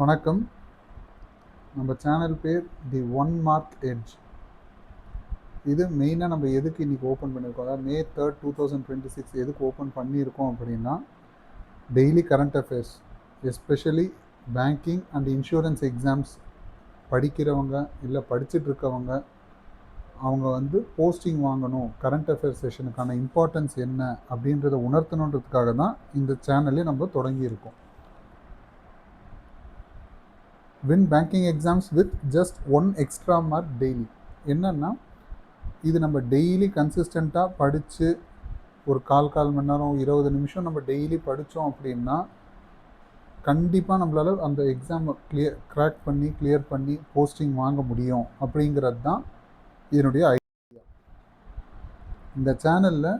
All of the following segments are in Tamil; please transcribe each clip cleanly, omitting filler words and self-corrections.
வணக்கம். நம்ம சேனல் பேர் தி ஒன் மார்க் எட்ஜ். இது மெயினாக நம்ம எதுக்கு இன்றைக்கி ஓப்பன் பண்ணியிருக்கோம், அதாவது May 3, 2026 எதுக்கு ஓப்பன் பண்ணியிருக்கோம் அப்படின்னா, daily current affairs, especially banking and insurance exams படிக்கிறவங்க இல்லை படிச்சுட்ருக்கவங்க, அவங்க போஸ்டிங் வாங்கணும், கரண்ட் அஃபேர்ஸ் செஷனுக்கான இம்பார்ட்டன்ஸ் என்ன அப்படின்றத உணர்த்தணுன்றதுக்காக தான் இந்த சேனலே நம்ம தொடங்கியிருக்கோம். Win banking exams with just 1 extra mark daily. என்னென்னா, இது நம்ம டெய்லி கன்சிஸ்டண்ட்டாக படித்து ஒரு கால் மணி நேரம் 20 நிமிஷம் நம்ம டெய்லி படித்தோம் அப்படின்னா கண்டிப்பாக நம்மளால் அந்த எக்ஸாமை கிராக் பண்ணி கிளியர் பண்ணி போஸ்டிங் வாங்க முடியும் அப்படிங்கிறது தான் இதனுடைய ஐடியா. இந்த சேனலில்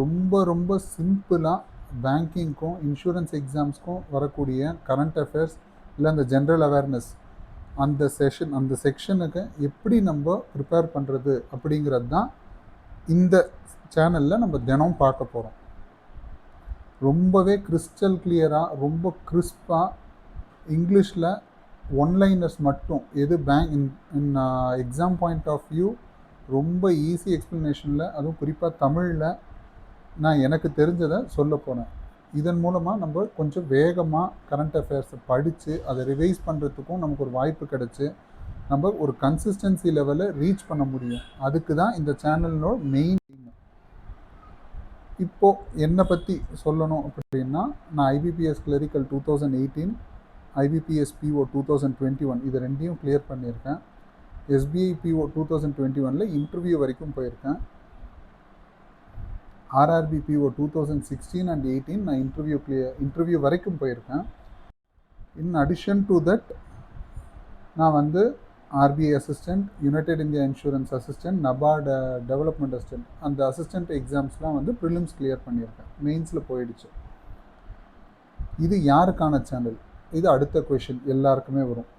ரொம்ப ரொம்ப சிம்பிளாக பேங்கிங்க்கும் இன்சூரன்ஸ் எக்ஸாம்ஸ்க்கும் வரக்கூடிய கரண்ட் அஃபேர்ஸ் இல்லை அந்த ஜென்ரல் அவேர்னஸ் அந்த செக்ஷனுக்கு எப்படி நம்ம ப்ரிப்பேர் பண்ணுறது அப்படிங்கிறது தான் இந்த சேனலில் நம்ம தினம் பார்க்க போகிறோம். ரொம்பவே கிறிஸ்டல் கிளியராக ரொம்ப கிறிஸ்பாக இங்கிலீஷில் ஒன்லைனர்ஸ் மட்டும், எது in exam point of view ரொம்ப ஈஸி எக்ஸ்ப்ளனேஷனில், அதுவும் குறிப்பாக தமிழில் நான் எனக்கு தெரிஞ்சதை சொல்ல போனேன். இதன் மூலமாக நம்ம கொஞ்சம் வேகமாக கரண்ட் அஃபேர்ஸை படித்து அதை ரிவைஸ் பண்ணுறதுக்கும் நமக்கு ஒரு வாய்ப்பு கிடச்சி நம்ம ஒரு கன்சிஸ்டன்சி லெவலில் ரீச் பண்ண முடியும். அதுக்கு தான் இந்த சேனலோட மெயின். இப்போது என்னை பற்றி சொல்லணும் அப்படின்னா, நான் IBPS கிளரிக்கல் 2018, IBPS PO 2021 இது ரெண்டையும் கிளியர் பண்ணியிருக்கேன். SBI PO 2021 இன்டர்வியூ வரைக்கும் போயிருக்கேன். RRB PO 2016 and 18 நான் இன்டர்வியூ வரைக்கும் போயிருக்கேன். இன் அடிஷன் டு தட் நான் RBI assistant, United India insurance assistant, NABARD development assistant, அந்த அசிஸ்டண்ட் எக்ஸாம்ஸ்லாம் ப்ரிலிம்ஸ் கிளியர் பண்ணியிருக்கேன். மெயின்ஸில் போயிடுச்சு. இது யாருக்கான சேனல்? இது அடுத்த கொஷின் எல்லாருக்குமே வரும்.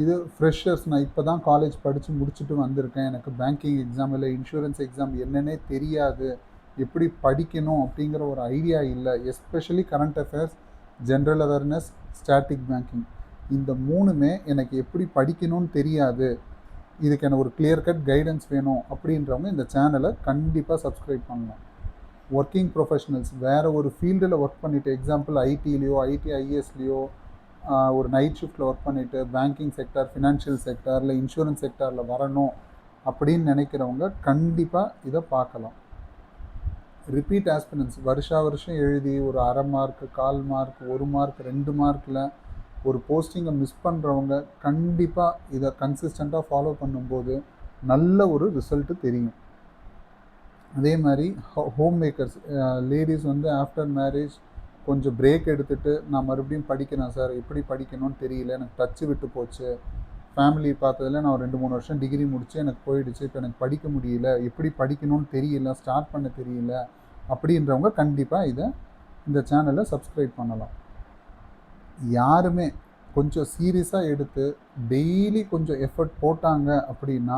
இது ஃப்ரெஷர்ஸ், நான் இப்போ தான் காலேஜ் படித்து முடிச்சுட்டு வந்திருக்கேன், எனக்கு பேங்கிங் எக்ஸாம் இல்லை இன்சூரன்ஸ் எக்ஸாம் என்னன்னே தெரியாது, எப்படி படிக்கணும் அப்படிங்கிற ஒரு ஐடியா இல்லை, especially current affairs, general awareness, static banking, இந்த மூணுமே எனக்கு எப்படி படிக்கணும்னு தெரியாது, இதுக்கு எனக்கு ஒரு கிளியர் கட் கைடன்ஸ் வேணும் அப்படின்றவங்க இந்த சேனலை கண்டிப்பாக சப்ஸ்கிரைப் பண்ணலாம். ஒர்க்கிங் ப்ரொஃபஷனல்ஸ், வேறு ஒரு ஃபீல்டில் ஒர்க் பண்ணிவிட்டு, எக்ஸாம்பிள் ஐடிலேயோ IISலேயோ ஒரு நைட் ஷிஃப்ட்டில் ஒர்க் பண்ணிவிட்டு பேங்கிங் செக்டார், ஃபினான்ஷியல் செக்டார் இல்லை இன்சூரன்ஸ் செக்டாரில் வரணும் அப்படின்னு நினைக்கிறவங்க கண்டிப்பாக இதை பார்க்கலாம். ரிப்பீட் ஆஸ்பிரன்ஸ் வருஷம் எழுதி ஒரு அரை மார்க், 1/4 மார்க், 1 மார்க், 2 மார்க்கில் ஒரு போஸ்டிங்கை மிஸ் பண்ணுறவங்க கண்டிப்பாக இதை கன்சிஸ்டண்ட்டாக ஃபாலோ பண்ணும்போது நல்ல ஒரு ரிசல்ட்டு தெரியும். அதே மாதிரி home makers, ladies after marriage கொஞ்சம் பிரேக் எடுத்துகிட்டு நான் மறுபடியும் படிக்கிறேன் சார், எப்படி படிக்கணும்னு தெரியல, எனக்கு டச்சு விட்டு போச்சு, ஃபேமிலி பார்த்ததில் நான் 2-3 வருஷம் டிகிரி முடித்து எனக்கு போயிடுச்சு, இப்போ எனக்கு படிக்க முடியல, எப்படி படிக்கணும்னு தெரியல, ஸ்டார்ட் பண்ண தெரியல அப்படின்றவங்க கண்டிப்பாக இந்த சேனலை சப்ஸ்கிரைப் பண்ணலாம். யாருமே கொஞ்சம் சீரியஸாக எடுத்து டெய்லி கொஞ்சம் எஃபர்ட் போட்டாங்க அப்படின்னா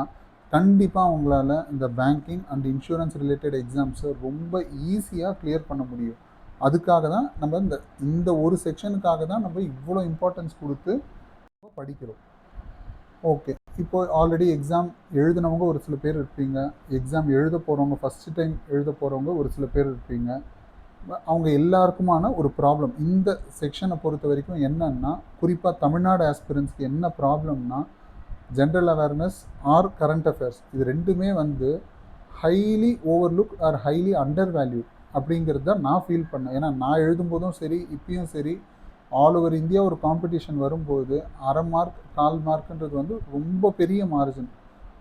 கண்டிப்பாக அவங்களால இந்த பேங்கிங் அண்ட் இன்சூரன்ஸ் ரிலேட்டட் எக்ஸாம்ஸை ரொம்ப ஈஸியாக கிளியர் பண்ண முடியும். அதுக்காக தான் நம்ம இந்த ஒரு செக்ஷனுக்காக தான் நம்ம இவ்வளோ இம்பார்ட்டன்ஸ் கொடுத்து படிக்கிறோம். ஓகே, இப்போ ஆல்ரெடி எக்ஸாம் எழுதினவங்க ஒரு சில பேர் இருப்பீங்க, எக்ஸாம் எழுத போகிறவங்க, ஃபஸ்ட்டு டைம் எழுத போகிறவங்க ஒரு சில பேர் இருப்பீங்க. அவங்க எல்லாருக்குமான ஒரு ப்ராப்ளம் இந்த செக்ஷனை பொறுத்த வரைக்கும் என்னன்னா, குறிப்பாக தமிழ்நாடு ஆஸ்பிரன்ஸ்க்கு என்ன ப்ராப்ளம்னா, general awareness or current affairs இது ரெண்டுமே highly overlook or highly under value அப்படிங்கிறது தான் நான் ஃபீல் பண்ணேன். ஏன்னா நான் எழுதும்போதும் சரி, இப்பயும் சரி, ஆல் ஓவர் இந்தியா ஒரு காம்படிஷன் வரும்போது அரை மார்க் 1/4 மார்க்குன்றது ரொம்ப பெரிய மார்ஜின்.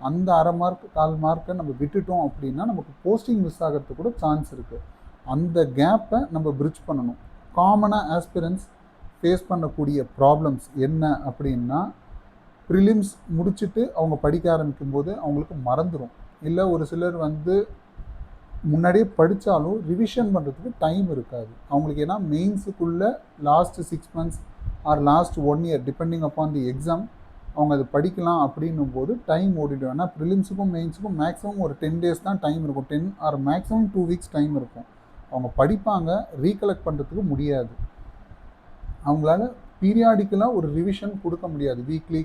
அந்த அரை மார்க் 1/4 மார்க்கை நம்ம விட்டுட்டோம் அப்படின்னா நமக்கு போஸ்டிங் மிஸ் ஆகிறதுக்கு கூட சான்ஸ் இருக்குது. அந்த கேப்பை நம்ம பிரிட்ஜ் பண்ணணும். காமனாக ஆஸ்பிரன்ஸ் ஃபேஸ் பண்ணக்கூடிய ப்ராப்ளம்ஸ் என்ன அப்படின்னா, ப்ரிலிம்ஸ் முடிச்சுட்டு அவங்க படிக்க ஆரம்பிக்கும் போது அவங்களுக்கு மறந்துடும், இல்லை ஒரு சிலர் முன்னாடியே படித்தாலும் ரிவிஷன் பண்ணுறதுக்கு டைம் இருக்காது அவங்களுக்கு. ஏன்னா மெயின்ஸுக்குள்ளே last 6 months or last 1 year depending upon the exam அவங்க அது படிக்கலாம் அப்படின்னும் போது டைம் ஓடிடும். ஏன்னா ப்ரிலிம்ஸுக்கும் மெயின்ஸுக்கும் மேக்ஸிமம் ஒரு 10 days தான் டைம் இருக்கும், 10 ஆர் மேக்ஸிமம் 2 weeks டைம் இருக்கும். அவங்க படிப்பாங்க, ரீகலெக்ட் பண்ணுறதுக்கு முடியாது. அவங்களால பீரியாடிக்கலாக ஒரு ரிவிஷன் கொடுக்க முடியாது. வீக்லி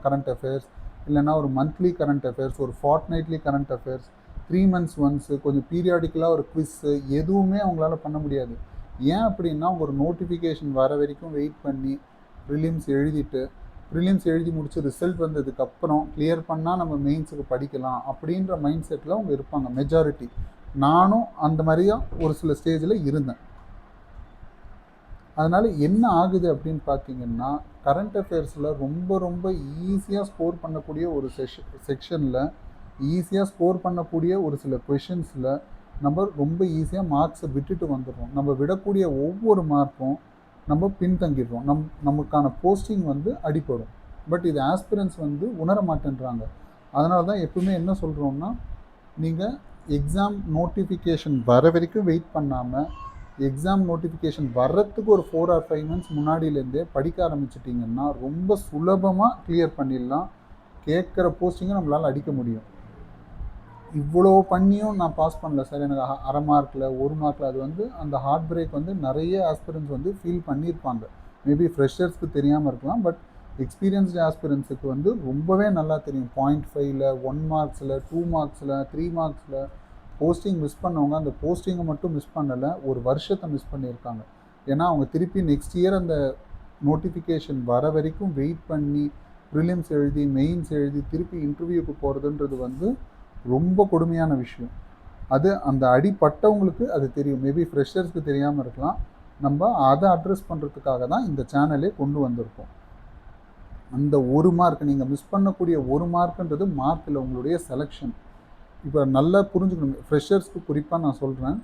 கரண்ட் அஃபேர்ஸ், இல்லைன்னா ஒரு மந்த்லி கரண்ட் அஃபேர்ஸ், ஒரு ஃபார்ட்நைட்லி கரண்ட் அஃபேர்ஸ், 3 months ஒன்ஸு கொஞ்சம் பீரியாடிக்கலாக ஒரு குவிஸ்ஸு, எதுவுமே அவங்களால பண்ண முடியாது. ஏன் அப்படின்னா அவங்க ஒரு நோட்டிஃபிகேஷன் வர வரைக்கும் வெயிட் பண்ணி ப்ரிலிம்ஸ் எழுதிட்டு, ப்ரிலிம்ஸ் எழுதி முடிச்சு ரிசல்ட் வந்ததுக்கப்புறம் கிளியர் பண்ணால் நம்ம மெயின்ஸுக்கு படிக்கலாம் அப்படின்ற மைண்ட் செட்டில் அவங்க இருப்பாங்க மெஜாரிட்டி. நானும் அந்த மாதிரியா ஒரு சில ஸ்டேஜில் இருந்தேன். அதனால் என்ன ஆகுது அப்படின்னு பார்த்தீங்கன்னா, கரண்ட் அஃபேர்ஸில் ரொம்ப ரொம்ப ஈஸியாக ஸ்கோர் பண்ணக்கூடிய ஒரு செக்ஷனில் ஈஸியாக ஸ்கோர் பண்ணக்கூடிய ஒரு சில கொஷின்ஸில் நம்ம ரொம்ப ஈஸியாக மார்க்ஸை விட்டுட்டு வந்துடுறோம். நம்ம விடக்கூடிய ஒவ்வொரு மார்க்கும் நம்ம பின்தங்கிடுறோம். நமக்கான போஸ்டிங் வந்து அடிப்படும். பட் இது ஆஸ்பிரன்ஸ் வந்து உணர மாட்டேன்றாங்க. அதனால தான் எப்பவுமே என்ன சொல்கிறோம்னா, நீங்கள் எக்ஸாம் நோட்டிஃபிகேஷன் வர வரைக்கும் வெயிட் பண்ணாமல், எக்ஸாம் நோட்டிஃபிகேஷன் வர்றதுக்கு ஒரு 4 or 5 months முன்னாடியிலேருந்தே படிக்க ஆரம்பிச்சிட்டிங்கன்னா ரொம்ப சுலபமாக கிளியர் பண்ணிடலாம். கேட்குற போஸ்டிங்கை நம்மளால் அடிக்க முடியும். இவ்வளோ பண்ணியும் நான் பாஸ் பண்ணல சார், எனக்கு அரை மார்க்கில் 1 மார்க்கில், அது வந்து அந்த ஹார்ட் பிரேக் வந்து நிறைய ஆஸ்பிரன்ஸ் வந்து ஃபீல் பண்ணியிருப்பாங்க. மேபி ஃப்ரெஷர்ஸ்க்கு தெரியாமல் இருக்கலாம், பட் எக்ஸ்பீரியன்ஸ்டு ஆஸ்பிரன்ஸுக்கு வந்து ரொம்பவே நல்லா தெரியும். 0.5ல், 1 marksல், 2 marksல், 3 marksல் போஸ்டிங் மிஸ் பண்ணவங்க அந்த போஸ்டிங்கை மட்டும் மிஸ் பண்ணலை, ஒரு வருஷத்தை மிஸ் பண்ணியிருக்காங்க. ஏன்னா அவங்க திருப்பி நெக்ஸ்ட் இயர் அந்த நோட்டிஃபிகேஷன் வர வரைக்கும் வெயிட் பண்ணி ப்ரிலிம்ஸ் எழுதி மெயின்ஸ் எழுதி திருப்பி இன்டர்வியூக்கு போகிறதுன்றது வந்து ரொம்ப கொடுமையான விஷயம். அது அந்த அடிப்பட்டவங்களுக்கு அது தெரியும். மேபி ஃப்ரெஷர்ஸ்க்கு தெரியாமல் இருக்கலாம். நம்ம அதை அட்ரஸ் பண்ணுறதுக்காக தான் இந்த சேனலே கொண்டு வந்திருக்கோம். அந்த 1 மார்க் நீங்கள் மிஸ் பண்ணக்கூடிய 1 மார்க்குன்றது மார்க்கில் உங்களுடைய செலெக்ஷன். இப்போ நல்லா புரிஞ்சுக்கணும். ஃப்ரெஷர்ஸ்க்கு குறிப்பாக நான் சொல்கிறேன்,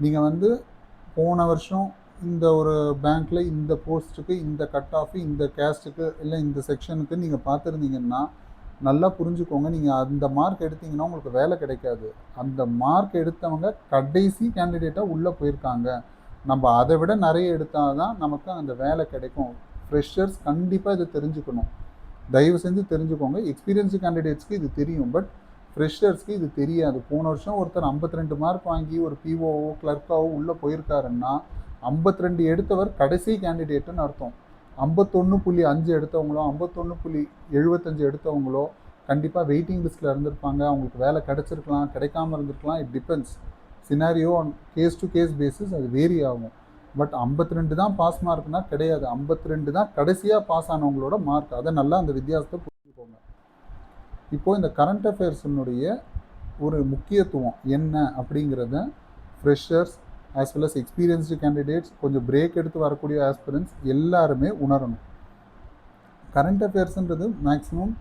நீங்கள் வந்து போன வருஷம் இந்த ஒரு பேங்க்கில் இந்த போஸ்ட்டுக்கு இந்த கட் ஆஃப் இந்த கேஸ்ட்டுக்கு இல்லை இந்த செக்ஷனுக்கு நீங்கள் பார்த்துருந்தீங்கன்னா நல்லா புரிஞ்சுக்கோங்க. நீங்கள் அந்த மார்க் எடுத்தீங்கன்னா உங்களுக்கு வேலை கிடைக்காது. அந்த மார்க் எடுத்தவங்க கடைசி கேண்டிடேட்டாக உள்ளே போயிருக்காங்க. நம்ம அதை விட நிறைய எடுத்தால் தான் நமக்கு அந்த வேலை கிடைக்கும். ஃப்ரெஷர்ஸ் கண்டிப்பாக இதை தெரிஞ்சுக்கணும். தயவு செஞ்சு தெரிஞ்சுக்கோங்க. எக்ஸ்பீரியன்ஸ்டு கேண்டிடேட்ஸ்க்கு இது தெரியும், பட் ஃப்ரெஷர்ஸ்க்கு இது தெரியாது. போன வருஷம் ஒருத்தர் 52 மார்க் வாங்கி ஒரு பிஓஓ கிளர்க்காவோ உள்ளே போயிருக்காருன்னா 52 எடுத்தவர் கடைசி கேண்டிடேட்டுன்னு அர்த்தம். 51.5 எடுத்தவங்களோ 51.75 எடுத்தவங்களோ கண்டிப்பாக வெயிட்டிங் லிஸ்ட்டில் இருந்திருப்பாங்க. அவங்களுக்கு வேலை கிடச்சிருக்கலாம், கிடைக்காமல் இருந்திருக்கலாம். It depends. Scenario on case to case basis அது வேரி ஆகும். பட் 52 தான் பாஸ் மார்க்னா கிடையாது. 52 தான் கடைசியாக பாஸ் ஆனவங்களோட மார்க். அதை நல்லா அந்த வித்தியாசத்தை புரிஞ்சுக்கோங்க. இப்போது இந்த கரண்ட் அஃபேர்ஸினுடைய ஒரு முக்கியத்துவம் என்ன அப்படிங்கிறத freshers as well as experienced candidates, கொஞ்சம் பிரேக் எடுத்து வரக்கூடிய ஆஸ்பிரன்ஸ் எல்லாருமே உணரணும். கரண்ட் அஃபேர்ஸுன்றது மேக்ஸிமம்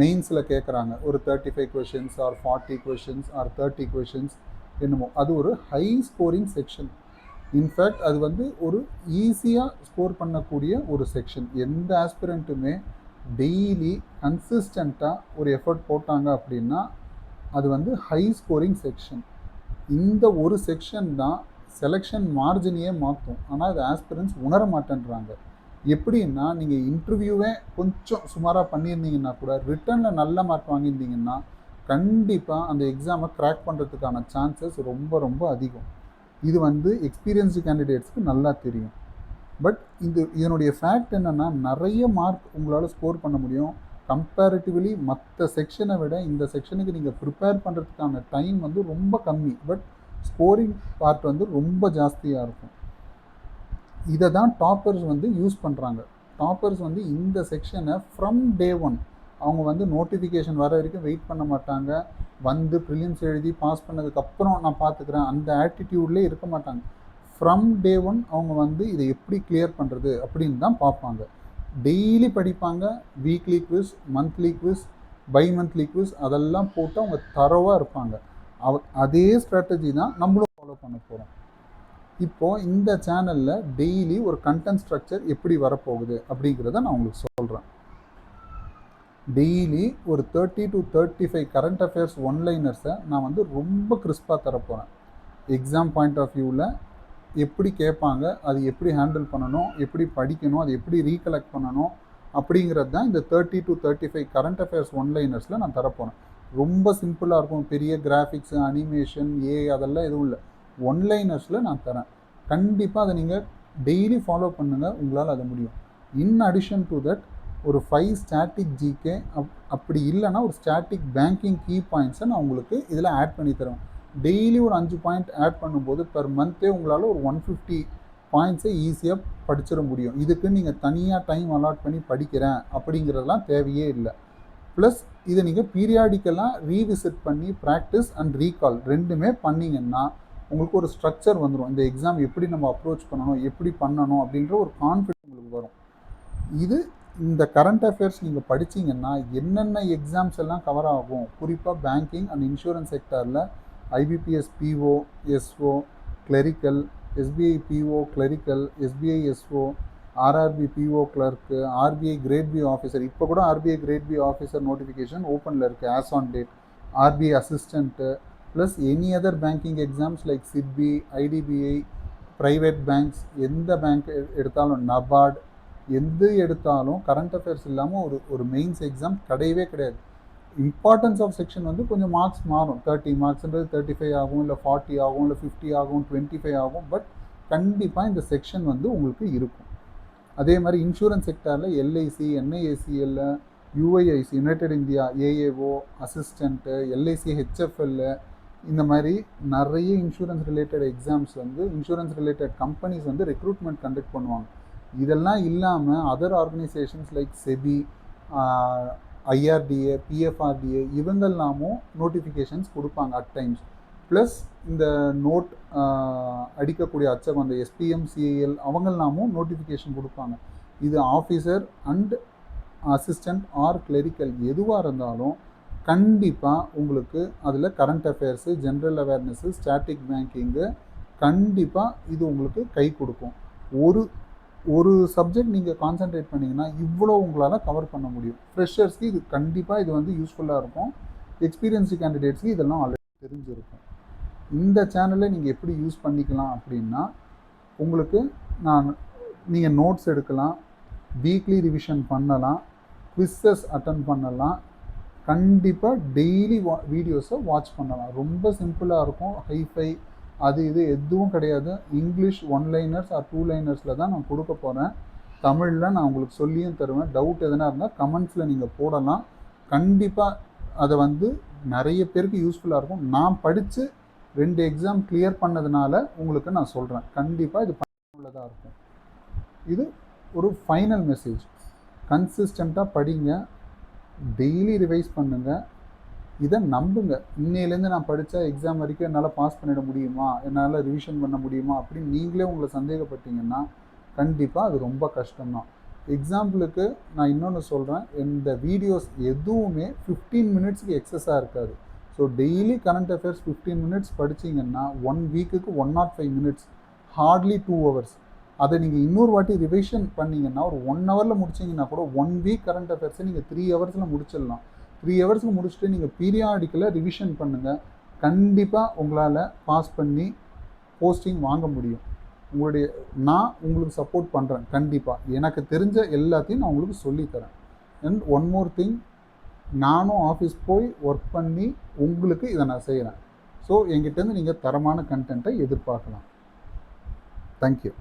மெயின்ஸில் கேட்குறாங்க. ஒரு 35 questions or 40 questions or 30 questions என்னமோ. அது ஒரு ஹை ஸ்கோரிங் செக்ஷன். இன்ஃபேக்ட் அது வந்து ஒரு ஈஸியாக ஸ்கோர் பண்ணக்கூடிய ஒரு செக்ஷன். எந்த ஆஸ்பிரண்ட்டுமே டெய்லி கன்சிஸ்டண்ட்டாக ஒரு எஃபர்ட் போட்டாங்க அப்படின்னா அது வந்து ஹை ஸ்கோரிங் செக்ஷன். இந்த ஒரு செக்ஷன் தான் செலெக்ஷன் மார்ஜினையே மாற்றும். ஆனால் அது ஆஸ்பிரன்ஸ் உணர மாட்டேன்றாங்க. எப்படின்னா, நீங்கள் இன்டர்வியூவே கொஞ்சம் சுமாராக பண்ணியிருந்தீங்கன்னா கூட ரிட்டனில் நல்ல மார்க் வாங்கியிருந்தீங்கன்னா கண்டிப்பாக அந்த எக்ஸாமை கிராக் பண்ணுறதுக்கான சான்சஸ் ரொம்ப ரொம்ப அதிகம். இது வந்து எக்ஸ்பீரியன்ஸ்டு கேண்டிடேட்ஸ்க்கு நல்லா தெரியும். பட் இதனுடைய ஃபேக்ட் என்னென்னா, நிறைய மார்க் உங்களால் ஸ்கோர் பண்ண முடியும். கம்பேரிட்டிவ்லி மற்ற செக்ஷனை விட இந்த செக்ஷனுக்கு நீங்கள் ப்ரிப்பேர் பண்ணுறதுக்கான டைம் வந்து ரொம்ப கம்மி. பட் ஸ்கோரிங் பார்ட் வந்து ரொம்ப ஜாஸ்தியாக இருக்கும். இதை தான் டாப்பர்ஸ் வந்து யூஸ் பண்ணுறாங்க. டாப்பர்ஸ் வந்து இந்த செக்ஷனை ஃப்ரம் டே 1 அவங்க வந்து நோட்டிஃபிகேஷன் வர வரைக்கும் வெயிட் பண்ண மாட்டாங்க. வந்து ப்ரிலிம்ஸ் எழுதி பாஸ் பண்ணதுக்கப்புறம் நான் பார்த்துக்கிறேன் அந்த ஆட்டிடியூட்லேயே இருக்க மாட்டாங்க. ஃப்ரம் டே 1 அவங்க வந்து இதை எப்படி கிளியர் பண்ணுறது அப்படின்னு தான் பார்ப்பாங்க. டெய்லி படிப்பாங்க. Weekly quiz, monthly quiz, bimonthly quiz அதெல்லாம் போட்டு அவங்க தரோவாக இருப்பாங்க. அதே ஸ்ட்ராட்டஜி தான் நம்மளும் ஃபாலோ பண்ண போகிறோம். இப்போது இந்த சேனலில் டெய்லி ஒரு கண்டென்ட் ஸ்ட்ரக்சர் எப்படி வரப்போகுது அப்படிங்கிறத நான் உங்களுக்கு சொல்கிறேன். டெய்லி ஒரு 30 to 35 கரண்ட் அஃபேர்ஸ் ஒன்லைனர்ஸை நான் வந்து ரொம்ப கிறிஸ்பாக தரப்போகிறேன். எக்ஸாம் பாயிண்ட் ஆஃப் வியூவில் எப்படி கேட்பாங்க, அது எப்படி ஹேண்டில் பண்ணணும், எப்படி படிக்கணும், அது எப்படி ரீகலெக்ட் பண்ணணும் அப்படிங்கிறது தான் இந்த 30 to 35 கரண்ட் அஃபேர்ஸ் ஒன்லைனர்ஸில் நான் தரப்போகிறேன். ரொம்ப சிம்பிளாக இருக்கும். பெரிய கிராஃபிக்ஸு, அனிமேஷன், அதெல்லாம் எதுவும் இல்லை. ஒன்லைனர்ஸில் நான் தரேன். கண்டிப்பாக அதை நீங்கள் டெய்லி ஃபாலோ பண்ணுங்கள், உங்களால் அது முடியும். இன் அடிஷன் டு தட் ஒரு 5 ஸ்டாட்டிக் ஜிகே அப்படி இல்லைன்னா ஒரு ஸ்டாட்டிக் பேங்கிங் கீ பாயிண்ட்ஸை நான் உங்களுக்கு இதில் ஆட் பண்ணி தருவேன். டெய்லி ஒரு 5 பாயிண்ட் ஆட் பண்ணும்போது பெர் மந்த்தே உங்களால் ஒரு 150 பாயிண்ட்ஸை ஈஸியாக படிச்சிட முடியும். இதுக்கு நீங்கள் தனியாக டைம் அலாட் பண்ணி படிக்கிறேன் அப்படிங்கிறதெல்லாம் தேவையே இல்லை. ப்ளஸ் இதை நீங்கள் பீரியாடிக்கலாக ரீவிசிட் பண்ணி ப்ராக்டிஸ் அண்ட் ரீகால் ரெண்டுமே பண்ணிங்கன்னா உங்களுக்கு ஒரு ஸ்ட்ரக்சர் வந்துடும். இந்த எக்ஸாம் எப்படி நம்ம அப்ரோச் பண்ணணும், எப்படி பண்ணணும் அப்படின்ற ஒரு கான்ஃபிடன்ஸ் உங்களுக்கு வரும். இது இந்த கரண்ட் அஃபேர்ஸ் நீங்கள் படிச்சிங்கன்னா என்னென்ன எக்ஸாம்ஸ் எல்லாம் கவர் ஆகும், குறிப்பாக பேங்கிங் அண்ட் இன்சூரன்ஸ் செக்டரில் IBPS PO SO clerical, SBI PO clerical, SBI SO, RRB PO clerk, RBI grade B officer. இப்போ கூட RBI grade B officer notification ஓப்பனில் இருக்குது as on date. RBI assistant plus any other banking exams like SIDBI, IDBI, private banks, எந்த பேங்க் எடுத்தாலும், நபார்ட், எது எடுத்தாலும் கரண்ட் அஃபேர்ஸ் இல்லாமல் ஒரு மெயின்ஸ் எக்ஸாம் கிடையவே கிடையாது. இம்பார்ட்டன்ஸ் ஆஃப் செக்ஷன் வந்து கொஞ்சம் மார்க்ஸ் மாறும். 30 மார்க்ஸ்ன்றது 35 ஆகும், இல்லை 40 ஆகும், இல்லை 50 ஆகும், 25 ஆகும். பட் கண்டிப்பாக இந்த செக்ஷன் வந்து உங்களுக்கு இருக்கும். அதே மாதிரி இன்சூரன்ஸ் செக்டரில் LIC, NIACL, UIIC, United India, AAO, assistant, LIC HFL, இந்த மாதிரி நிறைய இன்சூரன்ஸ் ரிலேட்டட் எக்ஸாம்ஸ் வந்து இன்சூரன்ஸ் ரிலேட்டட் கம்பெனிஸ் வந்து ரெக்ரூட்மெண்ட் கண்டக்ட் பண்ணுவாங்க. இதெல்லாம் இல்லாமல் other organisations like SEBI, IRDA, PFRDA இவங்கெல்லாமும் நோட்டிஃபிகேஷன்ஸ் கொடுப்பாங்க அட் டைம்ஸ். ப்ளஸ் இந்த நோட் அடிக்கக்கூடிய அச்சகம் அந்த எஸ்பிஎம், சிஐஎல் அவங்கெல்லாமும் நோட்டிஃபிகேஷன் கொடுப்பாங்க. இது officer and assistant or clerical எதுவாக இருந்தாலும் கண்டிப்பாக உங்களுக்கு அதில் current affairs, general awareness, static banking கண்டிப்பாக இது உங்களுக்கு கை கொடுக்கும். ஒரு சப்ஜெக்ட் நீங்கள் கான்சென்ட்ரேட் பண்ணிங்கன்னா இவ்வளோ உங்களால் கவர் பண்ண முடியும். ஃப்ரெஷர்ஸ்க்கு இது கண்டிப்பாக இது வந்து யூஸ்ஃபுல்லாக இருக்கும். எக்ஸ்பீரியன்ஸ்டு கேண்டிடேட்ஸ்க்கு இதெல்லாம் ஆல்ரெடி தெரிஞ்சிருக்கும். இந்த சேனலை நீங்கள் எப்படி யூஸ் பண்ணிக்கலாம் அப்படின்னா, உங்களுக்கு நீங்கள் நோட்ஸ் எடுக்கலாம், வீக்லி ரிவிஷன் பண்ணலாம், குவிஸஸ் அட்டன் பண்ணலாம், கண்டிப்பாக டெய்லி வீடியோஸை வாட்ச் பண்ணலாம். ரொம்ப சிம்பிளாக இருக்கும். ஹைஃபை அது இது எதுவும் கிடையாது. இங்கிலீஷ் 1 லைனர்ஸ் ஆர் 2 லைனர்ஸில் தான் நான் கொடுக்க போகிறேன். தமிழில் நான் உங்களுக்கு சொல்லியும் தருவேன். டவுட் எதனா இருந்தால் கமெண்ட்ஸில் நீங்கள் போடலாம். கண்டிப்பாக அதை வந்து நிறைய பேருக்கு யூஸ்ஃபுல்லாக இருக்கும். நான் படித்து 2 எக்ஸாம் கிளியர் பண்ணதுனால உங்களுக்கு நான் சொல்கிறேன். கண்டிப்பாக இது பயனுள்ளதாக இருக்கும். இது ஒரு ஃபைனல் மெசேஜ். கன்சிஸ்டண்ட்டாக படிங்க, டெய்லி ரிவைஸ் பண்ணுங்கள், இதை நம்புங்க. இன்னையிலேருந்து நான் படித்தா எக்ஸாம் வரைக்கும் என்னால் பாஸ் பண்ணிட முடியுமா, என்னால் ரிவிஷன் பண்ண முடியுமா அப்படின்னு நீங்களே உங்களை சந்தேகப்பட்டீங்கன்னா கண்டிப்பாக அது ரொம்ப கஷ்டம்தான். எக்ஸாம்பிளுக்கு நான் இன்னொன்று சொல்கிறேன், இந்த வீடியோஸ் எதுவுமே 15 மினிட்ஸ்க்கு எக்ஸஸாக இருக்காது. So daily current affairs 15 minutes படிச்சிங்கன்னா 1 வீக்குக்கு 105 மினிட்ஸ், ஹார்ட்லி 2 ஹவர்ஸ். அதை நீங்கள் இன்னொரு வாட்டி ரிவிஷன் பண்ணிங்கன்னா ஒரு 1 ஹவரில் முடிச்சிங்கன்னா கூட 1 வீக் கரண்ட் அஃபேர்ஸை நீங்கள் 3 ஹவர்ஸில் முடிச்சிடலாம். 3 ஹவர்ஸ்க்கு முடிச்சுட்டு நீங்கள் பீரியாடிக்கலாக ரிவிஷன் பண்ணுங்கள். கண்டிப்பாக உங்களால் பாஸ் பண்ணி போஸ்டிங் வாங்க முடியும். நான் உங்களுக்கு சப்போர்ட் பண்ணுறேன். கண்டிப்பாக எனக்கு தெரிஞ்ச எல்லாத்தையும் நான் உங்களுக்கு சொல்லித்தரேன். அண்ட் ஒன் மோர் திங், நானும் ஆஃபீஸ் போய் ஒர்க் பண்ணி உங்களுக்கு இதை நான் செய்கிறேன். ஸோ என்கிட்டேருந்து நீங்கள் தரமான கண்டென்ட்டை எதிர்பார்க்கலாம். தேங்க்யூ.